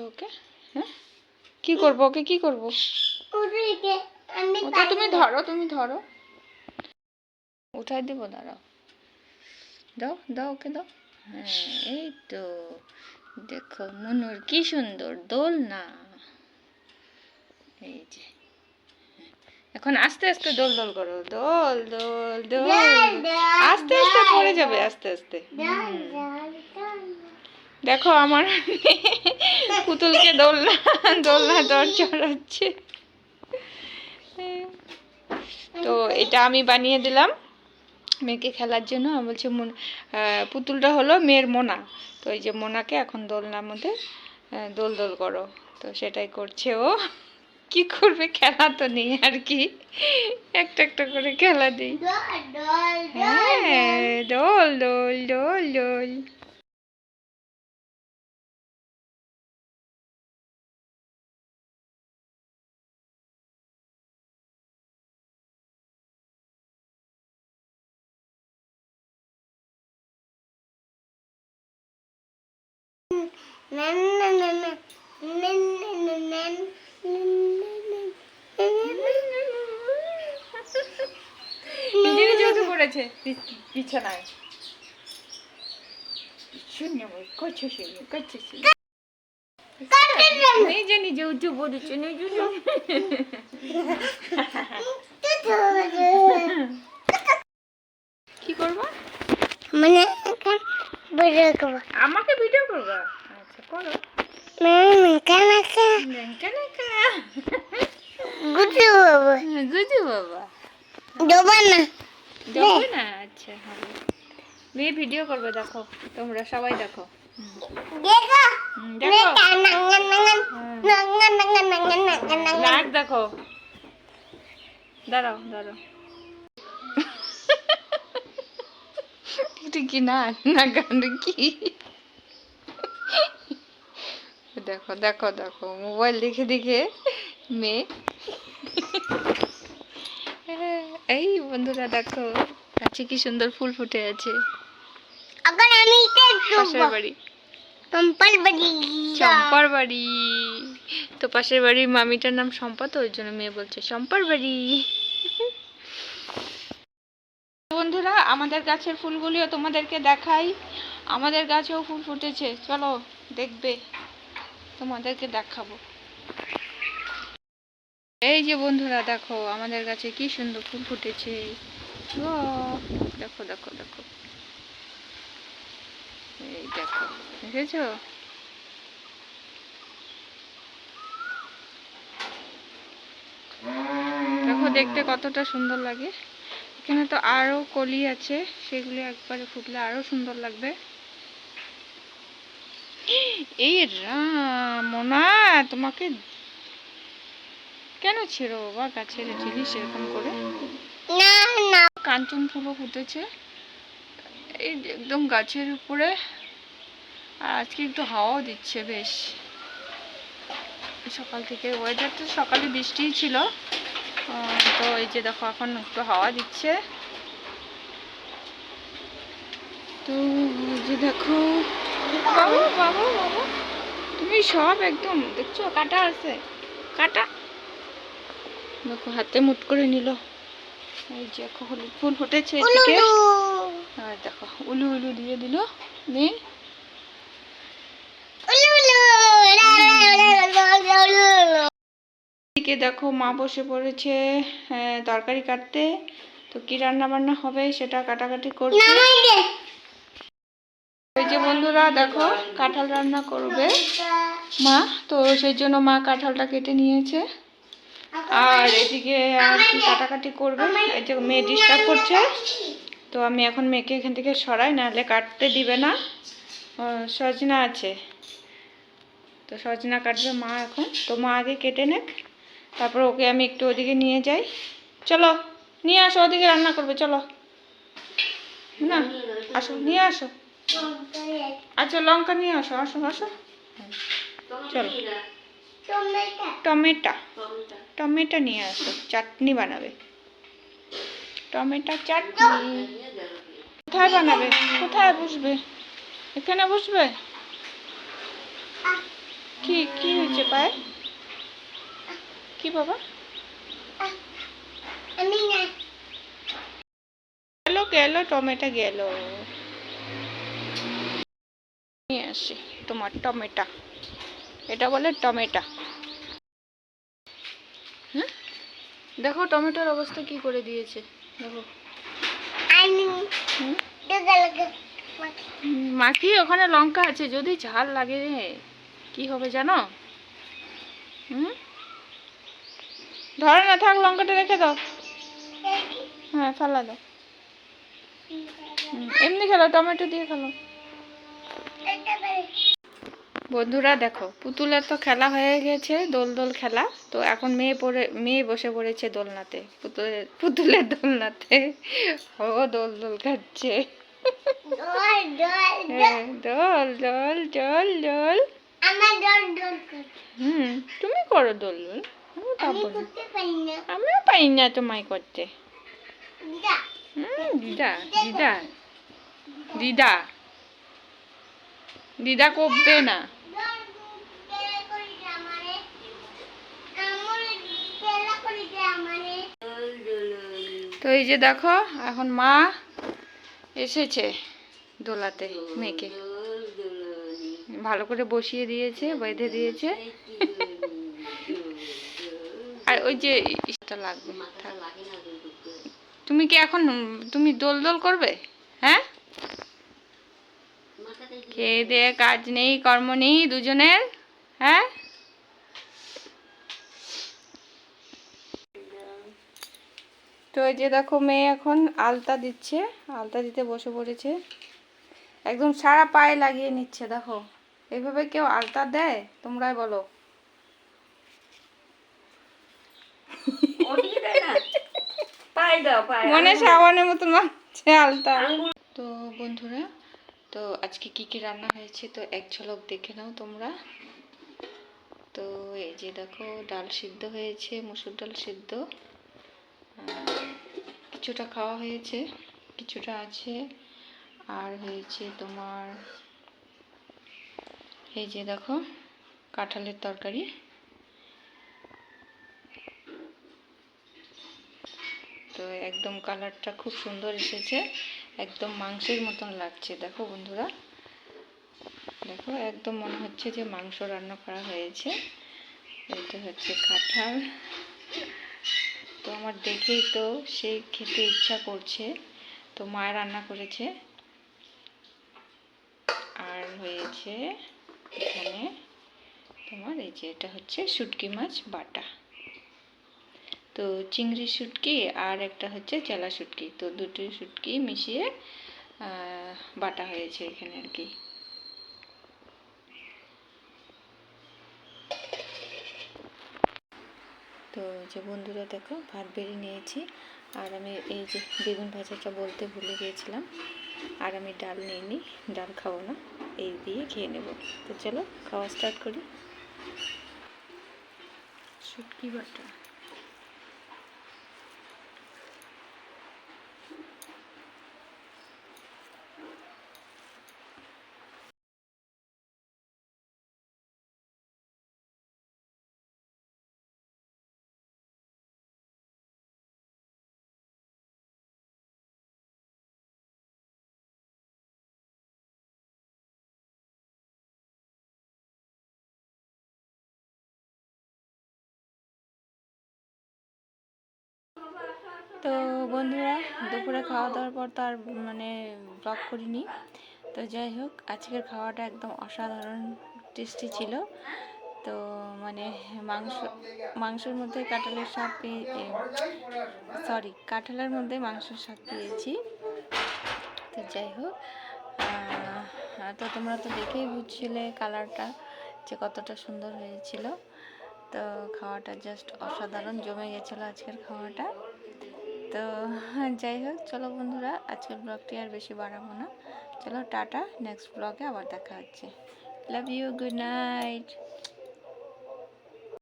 ওকে হ্যাঁ কি করবো ওকে কি করবো ওটা তুমি ধরো উঠাই দেবো দাঁড়াও দাও দাও ওকে দাও হ্যাঁ এই তো দেখো মনুর কি সুন্দর দোল না এই যে এখন আস্তে আস্তে দোল দোল করো দোল দোল দোল আস্তে আস্তে পড়ে যাবে আস্তে আস্তে দেখো আমার পুতুলকে দোলনা দোলনা দর চড়াচ্ছে তো এটা আমি বানিয়ে দিলাম মেয়েকে খেলার জন্য বলছে পুতুলটা হলো মেয়ের মোনা তো এই যে মোনাকে এখন দোলনার মধ্যে দোল দোল করো তো সেটাই করছে ও কি করবে খেলা তো নেই আর কি একটা একটা করে খেলা দিই হ্যাঁ দোল দোল দোল দোল পড়েছে বিছানায় শূন্য করছে শূন্য করছে নিজে নিজে উঠে পড়েছে নিজে কি করবো মানে আমাকে ভিডিও করবা আচ্ছা করো গুজু বাবা দেবো না আচ্ছা হবে মেয়ে ভিডিও করবে দেখো তোমরা সবাই দেখো নাক দেখো দাঁড়াও দাঁড়াও এটা কি না না গান কি দেখো দেখো দেখো মোবাইল দেখে দেখে মেয়ে এই বন্ধুরা দেখো কাছে কি সুন্দর ফুল ফুটে আছে পাশের বাড়ি চম্পার বাড়ি তো পাশের বাড়ির মামিটার নাম শম্পা তো ওই জন্য মেয়ে বলছে শম্পার বাড়ি বন্ধুরা আমাদের গাছের ফুলগুলিও তোমাদেরকে দেখাই আমাদের গাছেও ফুল ফুটেছে চলো দেখবে তোমাদেরকে দেখাবো এই যে বন্ধুরা দেখো আমাদের গাছে কি সুন্দর ফুল ফুটেছে দেখো দেখো দেখো এই দেখো দেখেছো দেখো দেখতে কতটা সুন্দর লাগে এখানে তো আরো কলি আছে সেগুলো একবারে ফুটলে আরো সুন্দর লাগবে এই মোনা তোমাকে কেন ছিল বাবা গাছের জিনিস এরকম করে কাঞ্চন ফুলও ফুটেছে এই একদম গাছের উপরে আর আজকে একটু হাওয়াও দিচ্ছে বেশ সকাল থেকে ওয়েদারটা সকালে বৃষ্টিই ছিল তো এই যে দেখো এখন একটু হাওয়া দিচ্ছে তো এই যে দেখো বাবা বাবা বাবা তুমি সব একদম দেখছো কাটা আছে কাটা দেখো হাতে মুট করে নিল এই যে হলুদ ফুল ফুটেছে এদিকে আর দেখো উলু উলু দিয়ে দিল মেয়ে এদিকে দেখো মা বসে পড়েছে তরকারি কাটতে তো কি রান্না বান্না হবে সেটা কাটাকাটি করছে এই যে বন্ধুরা দেখো কাঁঠাল রান্না করবে মা তো সেই জন্য মা কাঁঠালটা কেটে নিয়েছে আর এদিকে আর কি কাটাকাটি করবে এই যে মেয়ে ডিস্টার্ব করছে তো আমি এখন মেয়েকে এখান থেকে সরাই নাহলে কাটতে দিবে না সজনা আছে তো সজনা কাটবে মা এখন তো মা আগে কেটে নেক তারপর ওকে আমি একটু ওদিকে নিয়ে যাই চলো নিয়ে আসো ওদিকে রান্না করবে চলো না আসো নিয়ে আসো আচ্ছা লঙ্কা নিয়ে আসো আসো আসো চলো টমেটো নিয়ে আসো চাটনি বানাবে টমেটো চাটনি কোথায় বানাবে কোথায় বসবে এখানে বসবে কি কি হয়েছে পায়ে? কি বাবা? গেল গেল, টমেটো গেল। নিয়ে আসি তোমার টমেটো, এটা বলে টমেটো। হ্যাঁ, দেখো টমেটোর অবস্থা কি করে দিয়েছে দেখো। মাখি, ওখানে লঙ্কা আছে, যদি ঝাল লাগে কি হবে জানো? ধরে না থাক, লঙ্কাটা রেখে দাও। হ্যাঁ, ফেলা দাও। এমনি খেলো, টমেটো দিয়ে খেলো। বন্ধুরা দেখো, পুতুলের তো খেলা হয়ে গেছে, দোল দোল খেলা। তো এখন মেয়ে বসে পড়েছে দোলনাতে, পুতুলের দোলনাতে। ও দোল দোল খাচ্ছে। দোল দোল দোল দোল। তুমি করো দোল দোল, আমিও পারি না তোমায় করতে। দিদা দিদা দিদা দিদা করবে না। তো এই যে দেখো, এখন মা এসেছে দোলাতে, মেয়েকে ভালো করে বসিয়ে দিয়েছে, বেঁধে দিয়েছে। আর ওই যে ইটা লাগবে। তুমি কি এখন তুমি দোল দোল করবে? হ্যাঁ, খেয়ে দিয়ে কাজ নেই, কর্ম নেই দুজনের। হ্যাঁ, তো এই যে দেখো, মেয়ে এখন আলতা দিচ্ছে, আলতা দিতে বসে পড়েছে। একদম সারা পায়ে লাগিয়ে নিচ্ছে। দেখো, এইভাবে কেউ আলতা দেয়? তোমরাই বলো। মনে সাবানের মতন মারছে আলতা। তো বন্ধুরা, তো আজকে কি কি রান্না হয়েছে তো এক ঝলক দেখে নাও তোমরা। তো এই যে দেখো, ডাল সিদ্ধ হয়েছে, মসুর ডাল সিদ্ধ, কিছুটা খাওয়া হয়েছে, কিছুটা আছে। আর হয়েছে তোমার এই যে দেখো, কাঁঠালের তরকারি। তো একদম কালারটা খুব সুন্দর এসেছে, একদম মাংসের মতন লাগছে। দেখো বন্ধুরা, দেখো একদম মনে হচ্ছে যে মাংস রান্না করা হয়েছে। এটা হচ্ছে কাঁঠাল। তো আমার দেখেই তো সেই খেতে ইচ্ছা করছে। তো মা রান্না করেছে। আর হয়েছে এখানে তোমার এই যে, এটা হচ্ছে শুটকি মাছ বাটা। তো চিংড়ি শুটকি আর একটা হচ্ছে চেলা শুটকি, তো দুটো শুটকি মিশিয়ে বাটা হয়েছে এখানে আর কি। তো যে বন্ধুরা দেখো, ভাত বেড়ে নিয়েছি। আর আমি এই যে বেগুন ভাজাটা বলতে ভুলে গিয়েছিলাম। আর আমি ডাল নিইনি, ডাল খাবো না, এই দিয়ে খেয়ে নেব। তো চলো খাওয়া স্টার্ট করি। শুটকি বাটা। তো বন্ধুরা, দুপুরে খাওয়া দাওয়ার পর তো আর ব্লগ করিনি। তো যাই হোক, আজকের খাওয়াটা একদম অসাধারণ টেস্টি ছিল। তো মাংসের মধ্যে কাঁঠালের স্বাদ কাঁঠালের মধ্যে মাংসের স্বাদ পেয়েছি। তো যাই হোক, তো তোমরা তো দেখেই বুঝছিলে কালারটা যে কতটা সুন্দর হয়েছিল। তো খাওয়াটা জাস্ট অসাধারণ জমে গেছিলো আজকের খাওয়াটা। তো যাই হোক, চলো বন্ধুরা, আজকের ব্লগটি আর বেশি বাড়াবো না। চলো টাটা, নেক্সট ব্লগে আবার দেখা হচ্ছে। Love you, good night.